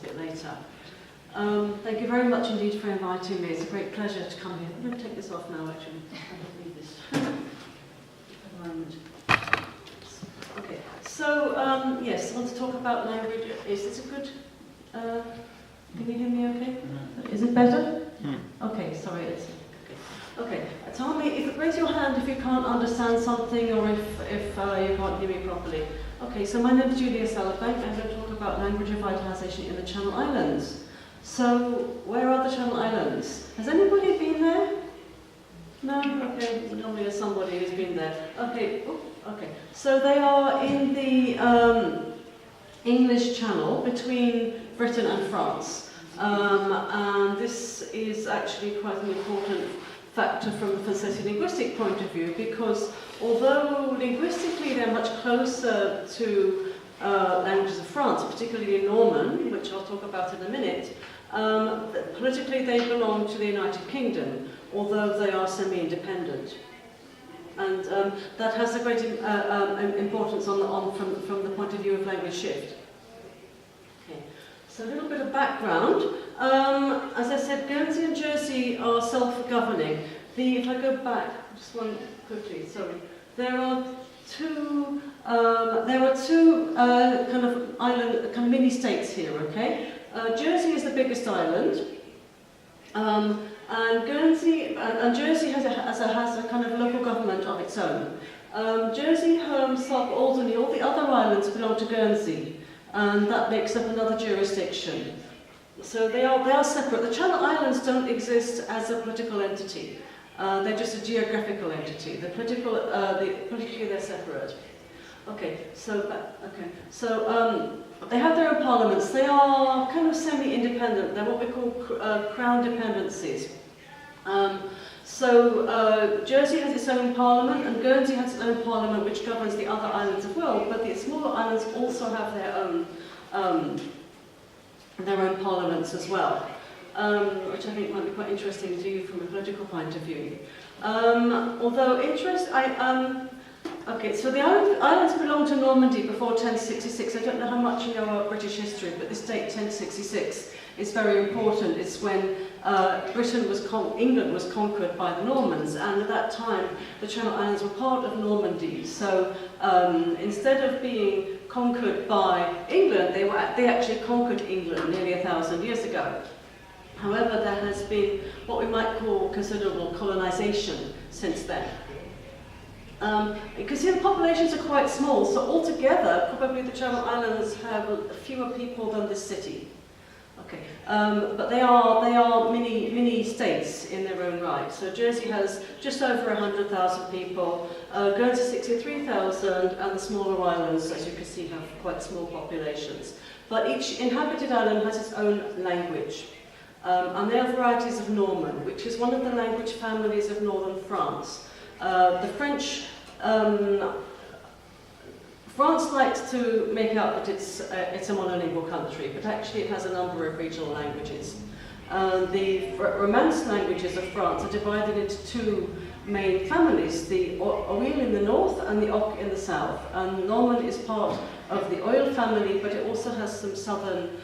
bit later. Thank you very much indeed for inviting me. It's a great pleasure to come here. I'm going to take this off now, actually. I don't need this environment. Okay, so yes, I want to talk about language. Is this a good... can you hear me okay? Is it better? Okay, sorry. It's, okay, tell me, raise your hand if you can't understand something or if you can't hear me properly. Okay, so my name is Julia Sallabank. I'm going to talk about language revitalisation in the Channel Islands. So, where are the Channel Islands? Has anybody been there? No? Okay, normally there's somebody who's been there. Okay, okay. So they are in the English Channel between Britain and France. And this is actually quite an important factor from the socio-linguistic point of view, because although linguistically they're much closer to languages of France, particularly Norman, which I'll talk about in a minute, politically they belong to the United Kingdom, although they are semi-independent. And that has a great importance from the point of view of language shift. Okay. So a little bit of background. As I said, Guernsey and Jersey are self-governing. If I go back, just one quickly, sorry. There are two kind of island, kind of mini-states here, okay? Jersey is the biggest island, and Guernsey and Jersey has a kind of local government of its own. Jersey, Home, Sub, Alderney, all the other islands belong to Guernsey, and that makes up another jurisdiction. So they are separate. The Channel Islands don't exist as a political entity. They're just a geographical entity. Politically they're separate. Okay, so they have their own parliaments. They are kind of semi-independent. They're what we call crown dependencies. Jersey has its own parliament, and Guernsey has its own parliament, which governs the other islands as well. But the smaller islands also have their own parliaments as well, which I think might be quite interesting to you from a political point of view. Okay, so the islands belonged to Normandy before 1066. I don't know how much you know about British history, but this date, 1066, is very important. It's when England was conquered by the Normans, and at that time the Channel Islands were part of Normandy. So instead of being conquered by England, they actually conquered England nearly 1,000 years ago. However, there has been what we might call considerable colonisation since then. You can see the populations are quite small, so altogether, probably the Channel Islands have fewer people than this city. Okay, but they are mini states in their own right. So Jersey has just over 100,000 people, Guernsey 63,000, and the smaller islands, as you can see, have quite small populations. But each inhabited island has its own language. And they are varieties of Norman, which is one of the language families of northern France. The French, France likes to make out that it's a monolingual country, but actually it has a number of regional languages. The Romance languages of France are divided into two main families, the Oil in the north and the Oc in the south. And Norman is part of the Oil family, but it also has some southern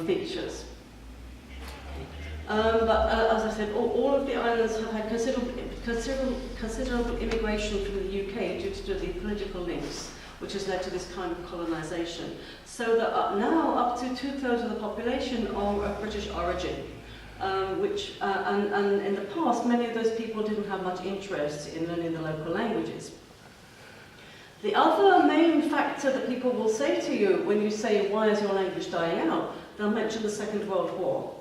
features. As I said, all of the islands have had considerable immigration from the UK due to the political links, which has led to this kind of colonisation. So that now up to 2/3 of the population are of British origin, and in the past many of those people didn't have much interest in learning the local languages. The other main factor that people will say to you when you say, why is your language dying out, they'll mention the Second World War.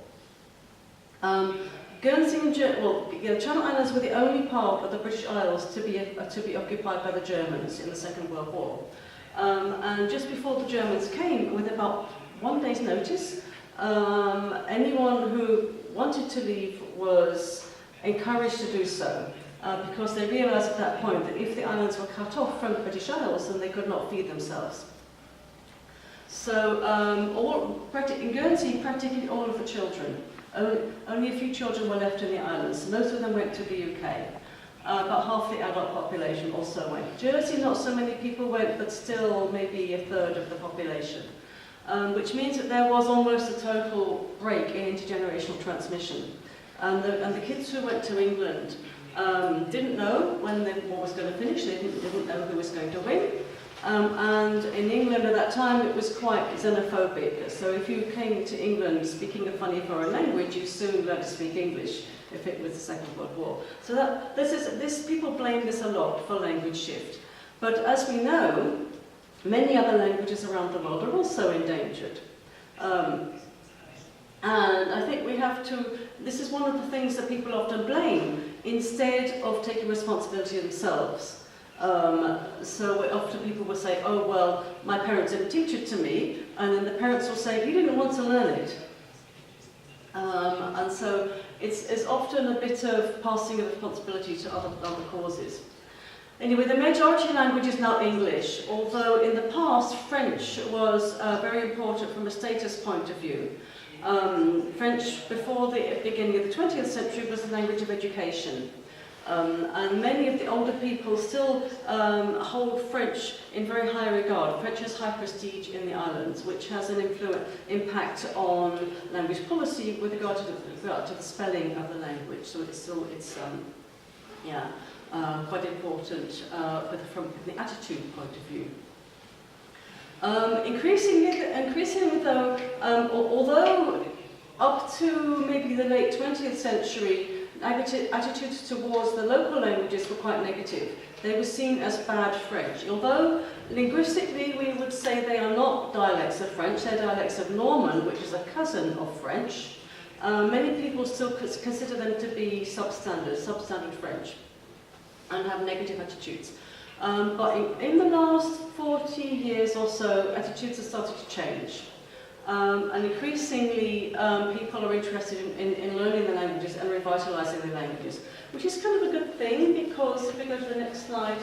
Guernsey and Channel Islands were the only part of the British Isles to be occupied by the Germans in the Second World War. And just before the Germans came, with about 1 day's notice, anyone who wanted to leave was encouraged to do so, because they realised at that point that if the islands were cut off from the British Isles, then they could not feed themselves. So in Guernsey, practically all of the children, only a few children were left in the islands. Most of them went to the UK. About half the adult population also went. Jersey, not so many people went, but still maybe 1/3 of the population. which means that there was almost a total break in intergenerational transmission. And the kids who went to England didn't know when the war was going to finish, they didn't know who was going to win. And in England at that time it was quite xenophobic, so if you came to England speaking a funny foreign language, you soon learned to speak English if it was the Second World War. So people blame this a lot for language shift. But as we know, many other languages around the world are also endangered. And I think we have to, this is one of the things that people often blame, instead of taking responsibility themselves. So often people will say, oh well, my parents didn't teach it to me, and then the parents will say, you didn't want to learn it. And so it's often a bit of passing of responsibility to other causes. Anyway, the majority language is now English, although in the past French was very important from a status point of view. French, before the beginning of the 20th century, was the language of education. And many of the older people still hold French in very high regard. French has high prestige in the islands, which has an impact on language policy with regard to the spelling of the language. So it's quite important from the attitude point of view. Increasingly though, although up to maybe the late 20th century, attitudes towards the local languages were quite negative. They were seen as bad French. Although linguistically we would say they are not dialects of French, they're dialects of Norman, which is a cousin of French. Many people still consider them to be substandard French, and have negative attitudes. But in the last 40 years or so, attitudes have started to change. And increasingly, people are interested in learning the languages and revitalizing the languages, which is kind of a good thing, because if we go to the next slide,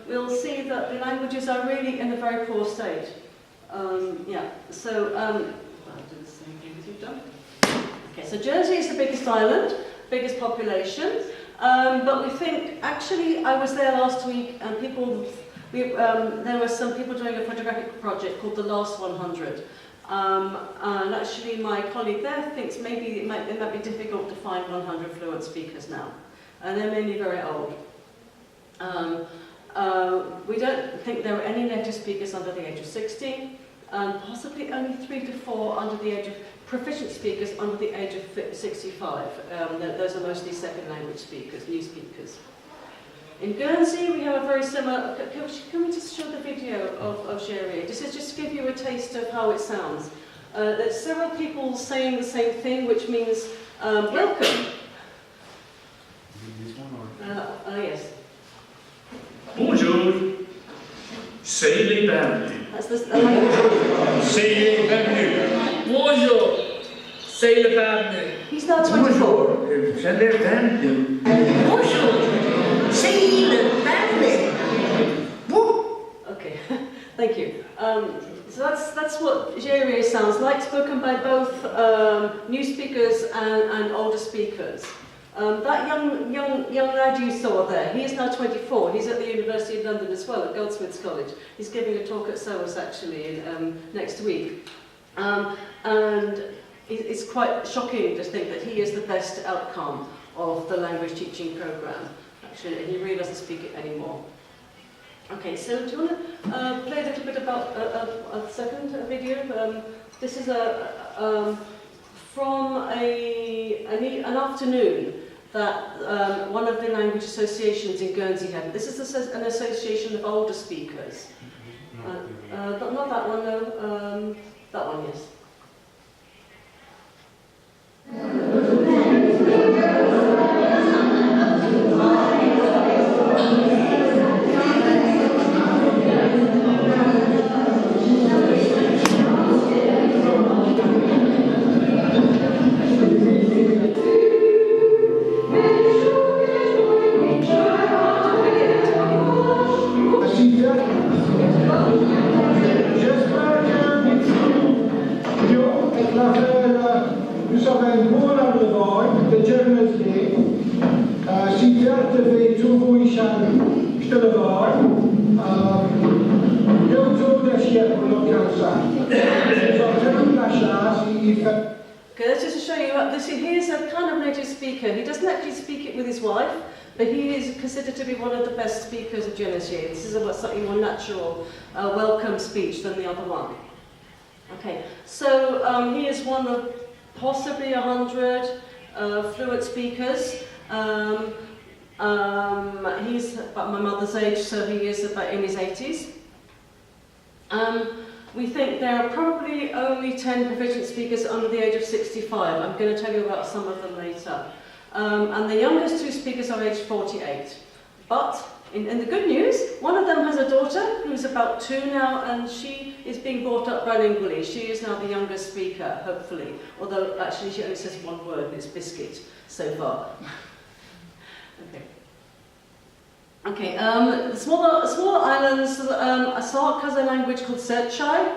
we'll see that the languages are really in a very poor state. I'll do the same thing as you've done. Okay, so Guernsey is the biggest island, biggest population, but we think, actually, I was there last week, and there were some people doing a photographic project called The Last 100. And actually my colleague there thinks maybe it might be difficult to find 100 fluent speakers now. And they're mainly very old. We don't think there are any native speakers under the age of 60, and possibly only 3 to 4 under the age of proficient speakers under the age of 65. Those are mostly second language speakers, new speakers. In Guernsey, we have a very similar. Can we just show the video of Guernsey? This is just to give you a taste of how it sounds. There's several people saying the same thing, which means welcome. Yes. Bonjour, c'est les bienvenus. That's the. C'est les bienvenus. Bonjour, c'est les bienvenus. He's now 24. Bonjour, c'est les bienvenus. Bonjour. Okay, thank you. So that's what Guernsey sounds like, spoken by both new speakers and older speakers. That young lad you saw there, he is now 24. He's at the University of London as well, at Goldsmiths College. He's giving a talk at SOAS actually next week. And it's quite shocking to think that he is the best outcome of the language teaching programme. Actually, and he really doesn't speak it anymore. Okay, so do you want to play a little bit about a second video? This is from an afternoon that one of the language associations in Guernsey had. This is an association of older speakers. Not that one, no. That one, yes. Stille waar. Heel zo dat je Okay, let's just show you, here's a kind of native speaker. He doesn't actually speak it with his wife, but he is considered to be one of the best speakers of Guernsey. This is a slightly more natural, welcome speech than the other one. Okay, so he is one of possibly 100 fluent speakers. He's about my mother's age, so he is about in his 80s. We think there are probably only 10 proficient speakers under the age of 65. I'm going to tell you about some of them later. And the youngest two speakers are aged 48. But in the good news, one of them has a daughter who's about 2 now, and she is being brought up bilingually. She is now the youngest speaker, hopefully. Although actually she only says one word, and it's biscuit so far. Okay. Okay, the smaller islands, Asiako has a language called Serchai,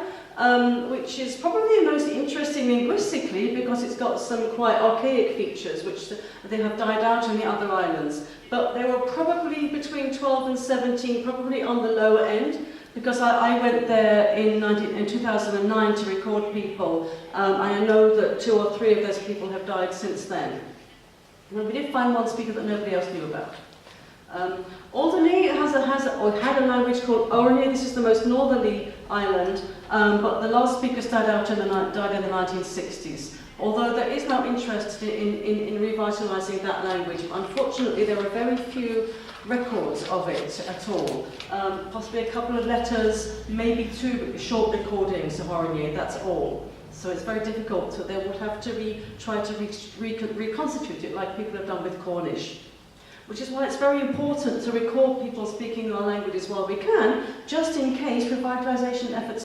which is probably the most interesting linguistically because it's got some quite archaic features which they have died out in the other islands. But there were probably between 12 and 17, probably on the lower end, because I went there in 2009 to record people, and I know that 2 or 3 of those people have died since then. And we did find one speaker that nobody else knew about. Alderney had a language called Orkney. This is the most northerly island, but the last speakers died in the 1960s. Although there is now interest in revitalising that language, unfortunately there are very few records of it at all. Possibly a couple of letters, maybe 2 short recordings of Orkney, that's all. So it's very difficult, so they would have to try to reconstitute it like people have done with Cornish. Which is why it's very important to record people speaking our languages while we can, just in case revitalisation efforts